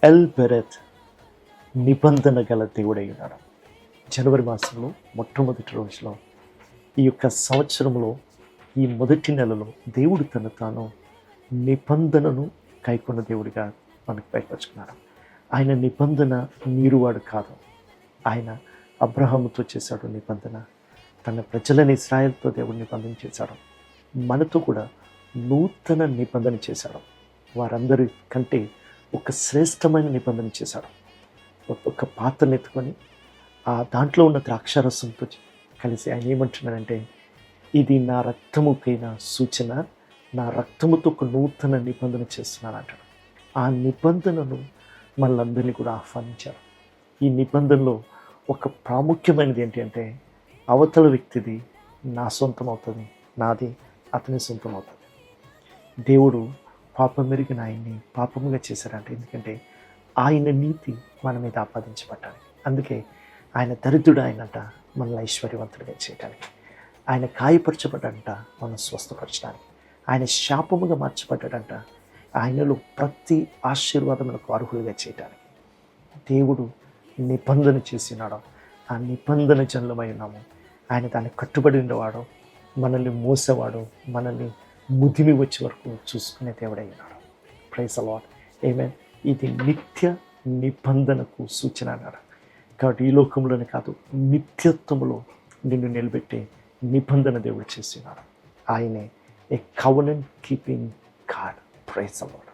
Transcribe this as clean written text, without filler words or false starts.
L బెరెత్, నిబంధన గల దేవుడై ఉన్నాడు. జనవరి మాసంలో మొట్టమొదటి రోజులో, ఈ యొక్క సంవత్సరంలో, ఈ మొదటి నెలలో దేవుడు తాను నిబంధనను కైకొన్న దేవుడిగా మనకు బయటపరుచుకున్నాడు. ఆయన నిబంధన నీరువాడు కాదు. ఆయన అబ్రహాముతో చేశాడు నిబంధన, తన ప్రజలని ఇశ్రాయేలుతో దేవుడు నిబంధన చేశాడు. మనతో కూడా నూతన నిబంధన చేశాడు. వారందరి కంటే ఒక శ్రేష్టమైన నిబంధన చేశాడు. ఒక పాత్రను ఎత్తుకొని ఆ దాంట్లో ఉన్న ద్రాక్షారసంతో కలిసి ఆయన ఏమంటున్నాడంటే, ఇది నా రక్తముకైన సూచన, నా రక్తముతో ఒక నూతన నిబంధన చేస్తున్నాను అంటాడు. ఆ నిబంధనను మనందరినీ కూడా ఆహ్వానించారు. ఈ నిబంధనలో ఒక ప్రాముఖ్యమైనది ఏంటి అంటే, అవతల వ్యక్తిది నా సొంతం అవుతుంది, నాది అతని సొంతం అవుతుంది. దేవుడు పాపం మెరిగిన ఆయన్ని పాపముగా చేశారంట. ఎందుకంటే ఆయన నీతి మన మీద ఆపాదించబడ్డాలి. అందుకే ఆయన దరిద్రుడు ఆయనంట మనల్ని ఐశ్వర్యవంతుడిగా చేయడానికి, ఆయన గాయపరచబడ్డంట మనం స్వస్థపరచడానికి, ఆయన శాపముగా మార్చబడ్డాడంట ఆయనలో ప్రతి ఆశీర్వాదములకు అర్హులుగా చేయడానికి. దేవుడు నిబంధన చేసినాడు. ఆ నిబంధన జనులమై ఉన్నాము. ఆయన దాన్ని కట్టుబడి ఉండేవాడు, మనల్ని మోసేవాడు, మనల్ని ముదిమి వచ్చే వరకు చూసుకునే దేవుడై ఉన్నాడు. Praise the lord. ఆమేన్. ఇది నిత్య నిబంధనకు సూచన అన్నాడు. కాబట్టి ఈ లోకంలోనే కాదు, నిత్యత్వములో నిన్ను నిలబెట్టే నిబంధన దేవుడు చేస్తున్నాడు. ఆయనే a covenant keeping God. Praise the lord.